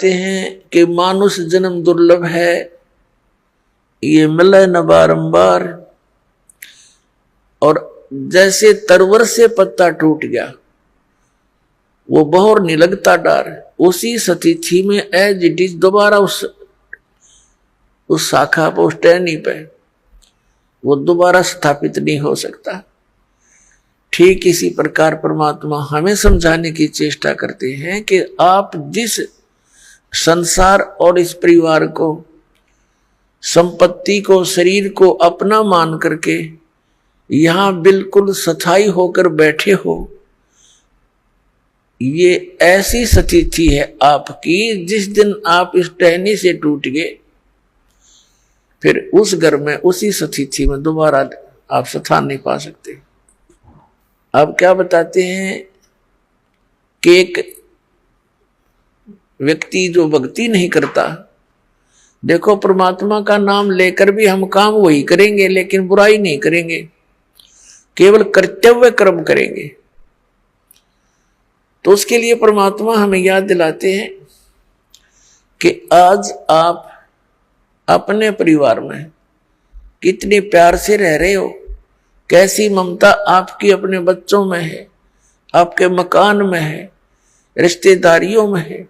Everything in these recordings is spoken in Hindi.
बताते हैं कि मानुष जन्म दुर्लभ है, ये मिले न बारंबार। और जैसे तरवर से पत्ता टूट गया, वो बहोर नहीं लगता डार, उसी स्थिति में एज इट इज दोबारा उस शाखा पर, उस टहनी पे वो दोबारा स्थापित नहीं हो सकता। ठीक इसी प्रकार परमात्मा हमें समझाने की चेष्टा करते हैं कि आप जिस संसार और इस परिवार को, संपत्ति को, शरीर को अपना मान करके यहां बिल्कुल स्थायी होकर बैठे हो, ये ऐसी स्थिति है आपकी, जिस दिन आप इस टहनी से टूट गए फिर उस घर में, उसी स्थिति में दोबारा आप स्थान नहीं पा सकते। अब क्या बताते हैं कि एक व्यक्ति जो भक्ति नहीं करता, देखो परमात्मा का नाम लेकर भी हम काम वही करेंगे लेकिन बुराई नहीं करेंगे, केवल कर्तव्य कर्म करेंगे। तो उसके लिए परमात्मा हमें याद दिलाते हैं कि आज आप अपने परिवार में कितने प्यार से रह रहे हो, कैसी ममता आपकी अपने बच्चों में है, आपके मकान में है, रिश्तेदारियों में है।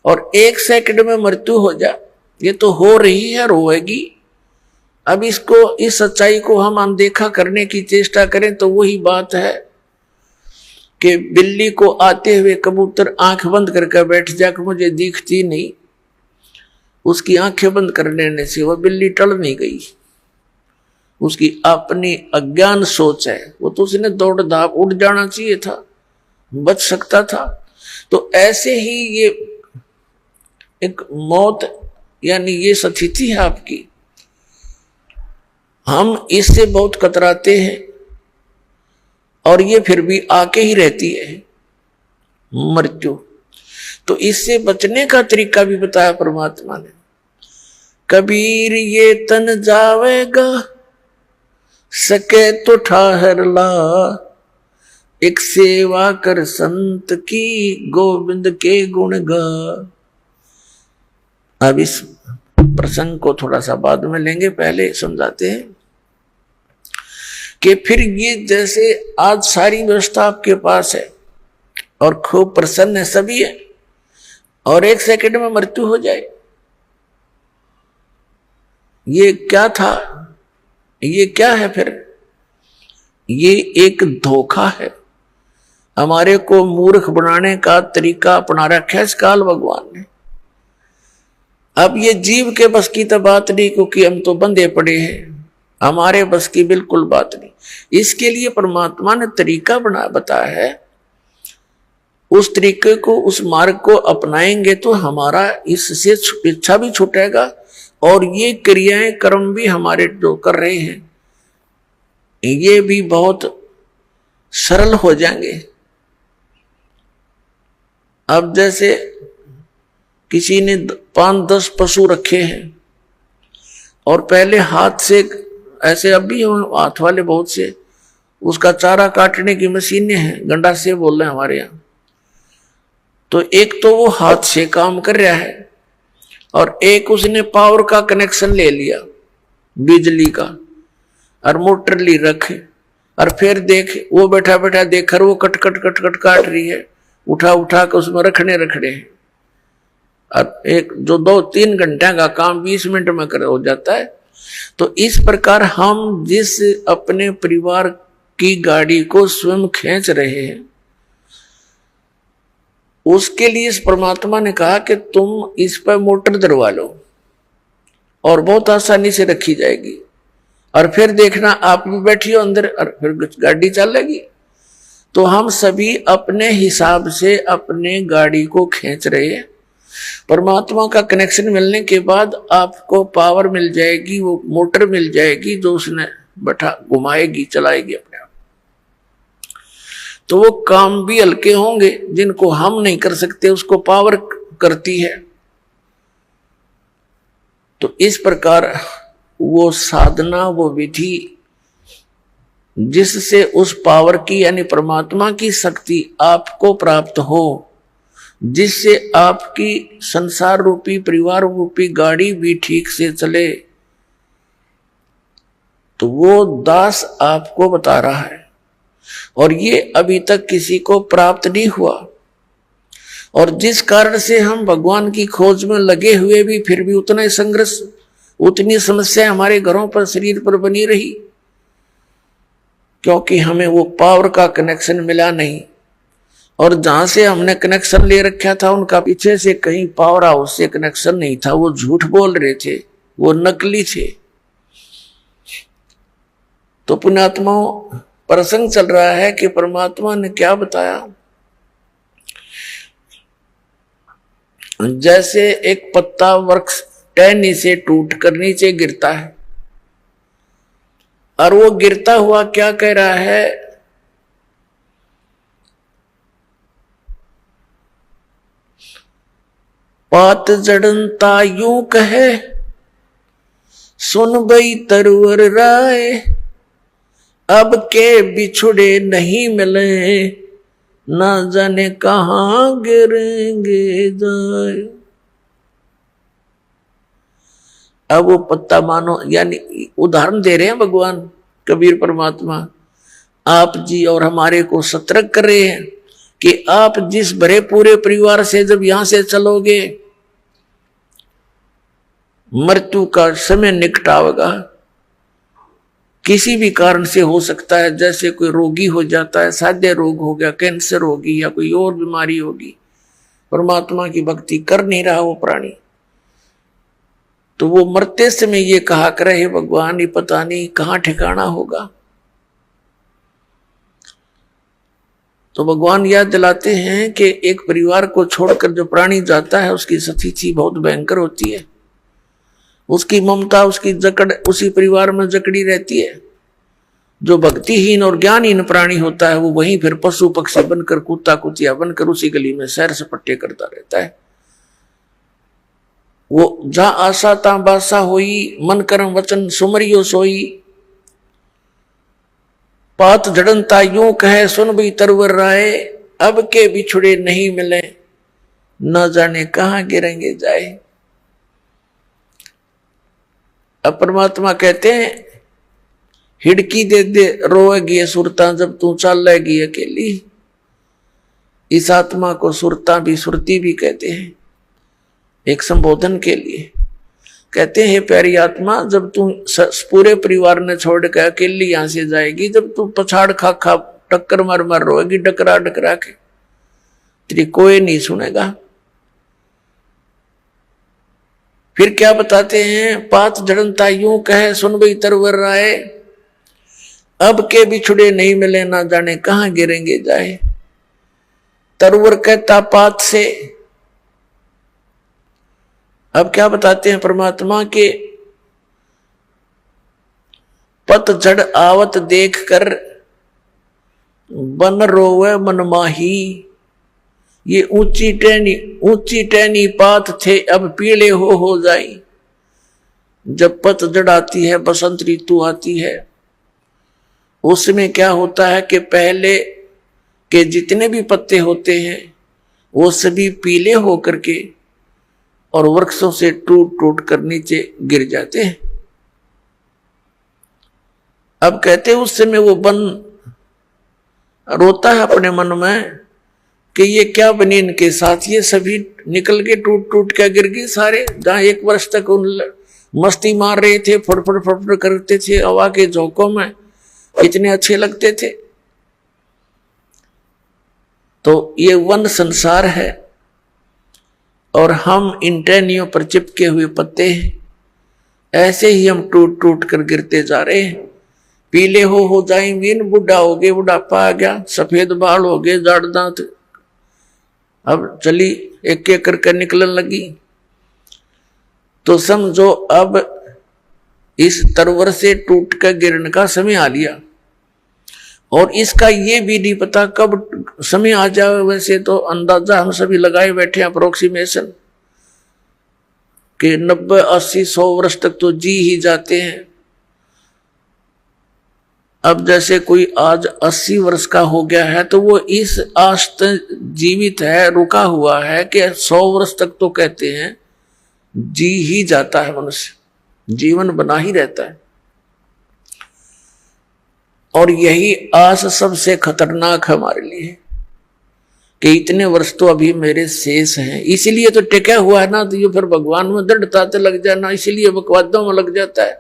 और एक सेकंड में मृत्यु हो जा, ये तो हो रही है, रोएगी। अब इसको, इस सच्चाई को हम अनदेखा करने की चेष्टा करें तो वही बात है कि बिल्ली को आते हुए कबूतर आंख बंद करके बैठ जाकर मुझे दिखती नहीं, उसकी आंखें बंद कर लेने से वह बिल्ली टल नहीं गई, उसकी अपनी अज्ञान सोच है, वो तो उसने दौड़ धाप उड़ जाना चाहिए था, बच सकता था। तो ऐसे ही ये एक मौत यानी ये स्थिति है आपकी, हम इससे बहुत कतराते हैं और ये फिर भी आके ही रहती है मृत्यु। तो इससे बचने का तरीका भी बताया परमात्मा ने। कबीर ये तन जावेगा, सके तो ठहर ला, एक सेवा कर संत की, गोविंद के गुण गा। अब इस प्रसंग को थोड़ा सा बाद में लेंगे, पहले समझाते हैं कि फिर ये जैसे आज सारी व्यवस्था आपके पास है और खूब प्रसन्न है, सभी है, और एक सेकंड में मृत्यु हो जाए, ये क्या था, ये क्या है? फिर ये एक धोखा है, हमारे को मूर्ख बनाने का तरीका अपना रखा है इस काल भगवान ने। अब ये जीव के बस की तो बात नहीं, क्योंकि हम तो बंधे पड़े हैं, हमारे बस की बिल्कुल बात नहीं। इसके लिए परमात्मा ने तरीका बताया है, उस तरीके को, उस मार्ग को अपनाएंगे तो हमारा इससे इच्छा भी छूटेगा और ये क्रियाएं कर्म भी हमारे जो कर रहे हैं ये भी बहुत सरल हो जाएंगे। अब जैसे किसी ने 5-10 पशु रखे हैं और पहले हाथ से, ऐसे अब भी हाथ वाले बहुत से, उसका चारा काटने की मशीनें हैं, गंडा से बोल रहे हैं हमारे यहाँ। तो एक तो वो हाथ से काम कर रहा है और एक उसने पावर का कनेक्शन ले लिया, बिजली का, और मोटर ली रखे, और फिर देख वो बैठा बैठा देख वो कट कट कट कट काट रही है, उठा उठा के उसमें रखने हैं। और एक जो 2-3 घंटे का काम 20 मिनट में कर हो जाता है। तो इस प्रकार हम जिस अपने परिवार की गाड़ी को स्वयं खींच रहे हैं, उसके लिए इस परमात्मा ने कहा कि तुम इस पर मोटर दरवा लो और बहुत आसानी से रखी जाएगी, और फिर देखना आप भी बैठी हो अंदर और फिर गाड़ी चलेगी। तो हम सभी अपने हिसाब से अपने गाड़ी को खींच रहे हैं। परमात्मा का कनेक्शन मिलने के बाद आपको पावर मिल जाएगी, वो मोटर मिल जाएगी जो उसने बैठा घुमाएगी, चलाएगी अपने आप। तो वो काम भी हल्के होंगे जिनको हम नहीं कर सकते, उसको पावर करती है। तो इस प्रकार वो साधना, वो विधि जिससे उस पावर की यानी परमात्मा की शक्ति आपको प्राप्त हो, जिससे आपकी संसार रूपी परिवार रूपी गाड़ी भी ठीक से चले, तो वो दास आपको बता रहा है। और ये अभी तक किसी को प्राप्त नहीं हुआ, और जिस कारण से हम भगवान की खोज में लगे हुए भी फिर भी उतना ही संघर्ष, उतनी समस्या हमारे घरों पर, शरीर पर बनी रही, क्योंकि हमें वो पावर का कनेक्शन मिला नहीं। और जहां से हमने कनेक्शन ले रखा था उनका पीछे से कहीं पावर हाउस से कनेक्शन नहीं था, वो झूठ बोल रहे थे, वो नकली थे। तो पुण्यात्माओं, प्रसंग चल रहा है कि परमात्मा ने क्या बताया, जैसे एक पत्ता वृक्ष टहनी से टूट कर नीचे गिरता है, और वो गिरता हुआ क्या कह रहा है, पात जड़नता यूं कहे, सुन बई तरवर राय, अब के बिछुड़े नहीं मिले, ना जाने कहां गिरेंगे जाए। अब वो पत्ता मानो, यानी उदाहरण दे रहे हैं भगवान कबीर परमात्मा, आप जी और हमारे को सतर्क कर रहे हैं कि आप जिस भरे पूरे परिवार से जब यहां से चलोगे, मृत्यु का समय निकट आवेगा। किसी भी कारण से हो सकता है, जैसे कोई रोगी हो जाता है, साध्य रोग हो गया, कैंसर होगी या कोई और बीमारी होगी, परमात्मा की भक्ति कर नहीं रहा वो प्राणी, तो वो मरते समय ये कहा करे, हे भगवान ये पता नहीं कहां ठिकाना होगा। तो भगवान याद दिलाते हैं कि एक परिवार को छोड़कर जो प्राणी जाता है उसकी स्थिति बहुत भयंकर होती है, उसकी ममता, उसकी जकड़ उसी परिवार में जकड़ी रहती है। जो भक्तिहीन और ज्ञानहीन प्राणी होता है वो वहीं फिर पशु पक्षी बनकर, कुत्ता कुतिया बनकर उसी गली में सैर सपट्टे करता रहता है। वो जहां आशा ता बासा होई, मन कर्म वचन सुमरियो सोई, पात जड़नता यूं कहे, सुन भी तरवर राय, अब के बिछुड़े नहीं मिले, न जाने कहां गिरेंगे जाए। अब परमात्मा कहते हैं, हिड़की दे दे रोएगी सुरता, जब तू चलेगी अकेली। इस आत्मा को सुरता भी, सुरती भी कहते हैं, एक संबोधन के लिए। कहते हैं प्यारी आत्मा, जब तू पूरे परिवार ने छोड़ के अकेली यहां से जाएगी, जब तू पछाड़ खा खा टक्कर मार मार रोएगी, डकरा डकरा के, तेरी कोई नहीं सुनेगा। फिर क्या बताते हैं, पात जड़नता यूं कहे, सुन बई तरवर राय, अब के बिछुड़े नहीं मिले, ना जाने कहां गिरेंगे जाए। तरवर कहता पात से। अब क्या बताते हैं परमात्मा के, पतझड़ आवत देख कर बन रोवे मन माही, ये ऊंची टहनी पात थे, अब पीले हो जाई। जब पतझड़ आती है, बसंत ऋतु आती है, उसमें क्या होता है कि पहले के जितने भी पत्ते होते हैं वो सभी पीले होकर के और वृक्षों से टूट टूट कर नीचे गिर जाते हैं। अब कहते हैं उस समय वो वन रोता है अपने मन में कि ये क्या बने इनके साथ, ये सभी निकल के टूट टूट के गिर गए सारे। जहां एक वर्ष तक उन मस्ती मार रहे थे, फड़फड़ फड़फड़ करते थे हवा के झोंकों में, कितने अच्छे लगते थे। तो ये वन संसार है और हम इन टहनियों पर चिपके हुए पत्ते हैं। ऐसे ही हम टूट टूट कर गिरते जा रहे हैं। पीले हो जाएंगे, बुढ़ा हो गए, बुढ़ापा आ गया, सफेद बाल हो गए, जाड़ दांत, अब चली एक एक करके निकलने लगी। तो समझो अब इस तरवर से टूट कर गिरने का समय आ लिया, और इसका ये भी नहीं पता कब समय आ जाए। वैसे तो अंदाजा हम सभी लगाए बैठे, अप्रोक्सीमेशन कि 90, 80, 100 वर्ष तक तो जी ही जाते हैं। अब जैसे कोई आज 80 वर्ष का हो गया है तो वो इस आश तक जीवित है, रुका हुआ है कि 100 वर्ष तक तो कहते हैं जी ही जाता है, मनुष्य जीवन बना ही रहता है। और यही आस सबसे खतरनाक हमारे लिए कि इतने वर्ष तो अभी मेरे शेष हैं, इसीलिए तो टिका हुआ है ना, तो ये फिर भगवान में दृढ़ता से लग जाना, इसीलिए बकवादों में लग जाता है।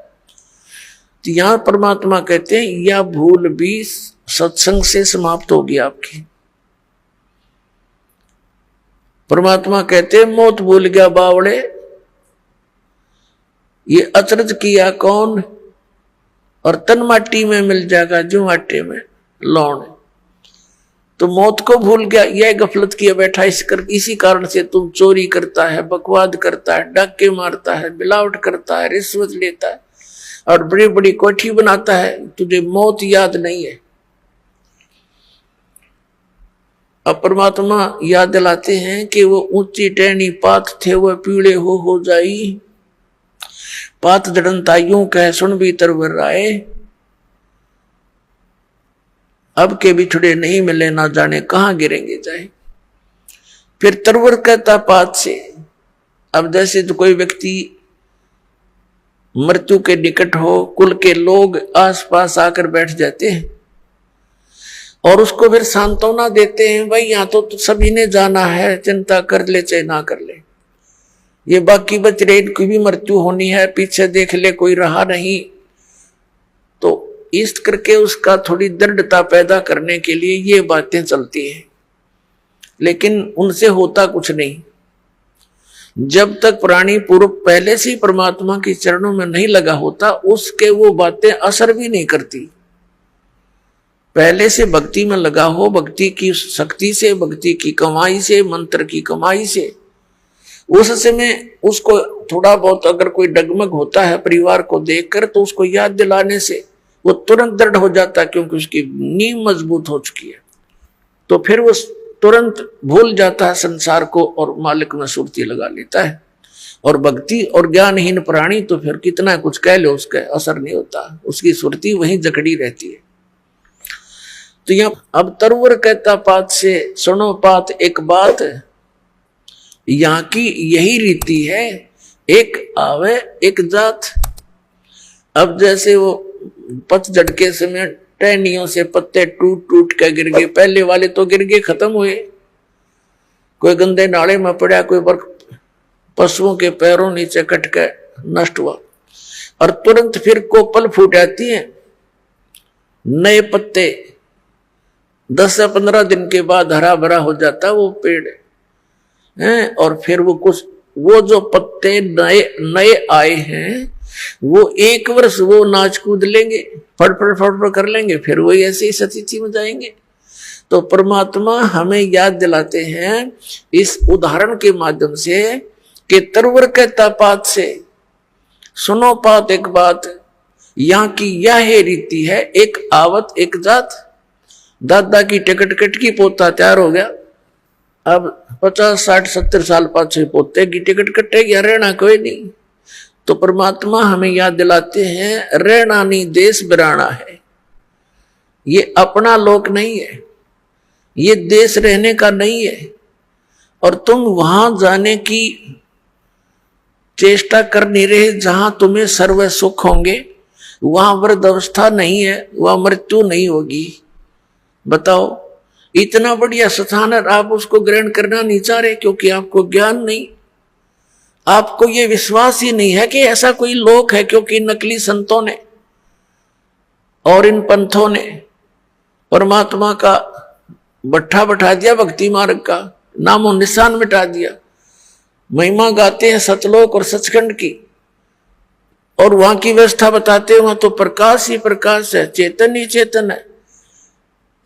तो यहां परमात्मा कहते हैं यह भूल भी सत्संग से समाप्त होगी आपकी। परमात्मा कहते हैं मौत भूल गया बावड़े, ये अचरज किया कौन, और तन माटी में मिल जाएगा जो आटे में लौण। तो मौत को भूल गया, यह गफलत किया बैठा, इसी कारण से तुम चोरी करता है, बकवाद करता है, डाके मारता है, मिलावट करता है, रिश्वत लेता है और बड़ी बड़ी कोठी बनाता है, तुझे मौत याद नहीं है। अब परमात्मा याद दिलाते हैं कि वो ऊंची टहनी पात थे वह पीड़े हो जाई, पात जड़नताइयों कह सुन भी तरवर आए, अब के बिछड़े नहीं मिले ना जाने कहां गिरेंगे जाए। फिर तरवर कहता पात से, अब जैसे तो कोई व्यक्ति मृत्यु के निकट हो, कुल के लोग आसपास आकर बैठ जाते हैं और उसको फिर सांत्वना देते हैं, भाई यहां तो सभी ने जाना है, चिंता कर ले चाहे ना कर ले, ये बाकी बच रहे इनकी भी मृत्यु होनी है, पीछे देख ले कोई रहा नहीं। तो इस करके उसका थोड़ी दृढ़ता पैदा करने के लिए ये बातें चलती हैं, लेकिन उनसे होता कुछ नहीं। जब तक प्राणी पूर्व पहले से ही परमात्मा के चरणों में नहीं लगा होता, उसके वो बातें असर भी नहीं करती। पहले से भक्ति में लगा हो, भक्ति की शक्ति से, भक्ति की कमाई से, मंत्र की कमाई से, उस समय उसको थोड़ा बहुत अगर कोई डगमग होता है परिवार को देखकर, तो उसको याद दिलाने से वो तुरंत दृढ़ हो जाता है, क्योंकि उसकी नींव मजबूत हो चुकी है। तो फिर वो तुरंत भूल जाता है संसार को और मालिक में सुरती लगा लेता है। और भक्ति और ज्ञानहीन प्राणी तो फिर कितना कुछ कह लो उसका असर नहीं होता, उसकी सुरती वहीं जकड़ी रहती है। तो यहां अब तरवर कहता पात से, सुनो पात एक बात, यहां की यही रीति है, एक आवे एक जात। अब जैसे वो पतझड़ के समय टहनियों से पत्ते टूट टूट के गिर गए, पहले वाले तो गिर गए खत्म हुए, कोई गंदे नाले में पड़ा, कोई पशुओं के पैरों नीचे कट के नष्ट हुआ, और तुरंत फिर कोपल फूट आती है, नए पत्ते 10 से 15 दिन के बाद हरा भरा हो जाता वो पेड़ है। और फिर वो जो पत्ते नए आए हैं वो 1 वर्ष वो नाच कूद लेंगे, फड़ कर लेंगे, फिर वो ऐसे ही स्थिति में जाएंगे। तो परमात्मा हमें याद दिलाते हैं इस उदाहरण के माध्यम से कि तरवर कहता पात से, सुनो पात एक बात, यहाँ की यह रीति है, एक आवत एक जात। दादा की टिकट कट की पोता तैयार हो गया, अब 50 60 70 साल पाछे पोते की टिकट कटेगी, रहना कोई नहीं। तो परमात्मा हमें याद दिलाते हैं रहना नहीं देश बिराना है, ये अपना लोक नहीं है, ये देश रहने का नहीं है, और तुम वहां जाने की चेष्टा कर नहीं रहे जहां तुम्हें सर्व सुख होंगे, वहां वृद्ध अवस्था नहीं है, वहां मृत्यु नहीं होगी। बताओ, इतना बढ़िया स्थान है, आप उसको ग्रहण करना नहीं चाह रहे क्योंकि आपको ज्ञान नहीं, आपको ये विश्वास ही नहीं है कि ऐसा कोई लोक है, क्योंकि नकली संतों ने और इन पंथों ने परमात्मा का भट्ठा बैठा दिया, भक्ति मार्ग का नामो निशान मिटा दिया। महिमा गाते हैं सतलोक और सचखंड की, और वहां की व्यवस्था बताते हैं, वहां तो प्रकाश ही प्रकाश है, चेतन ही चेतन है।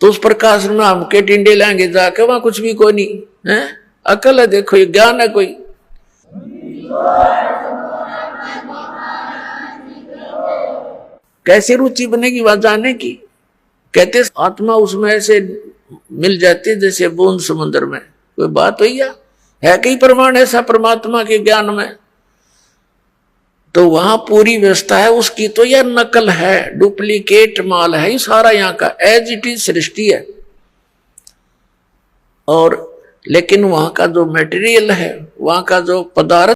तो उस प्रकाश में हम के टिंडे लाएंगे जाके, वहां कुछ भी कोई नहीं है, अकल है, देखो ये ज्ञान है कोई। कैसे रुचि बनेगी वहां जाने की? कहते आत्मा उसमें ऐसे मिल जाती है जैसे बूंद समुद्र में। कोई बात हुई है कई प्रमाण ऐसा परमात्मा के ज्ञान में। तो वहां पूरी व्यवस्था है उसकी, तो यह नकल है, डुप्लीकेट माल है ये सारा, यहाँ का एज इट इज सृष्टि है। और लेकिन वहां का जो मटेरियल है, वहां का जो पदार्थ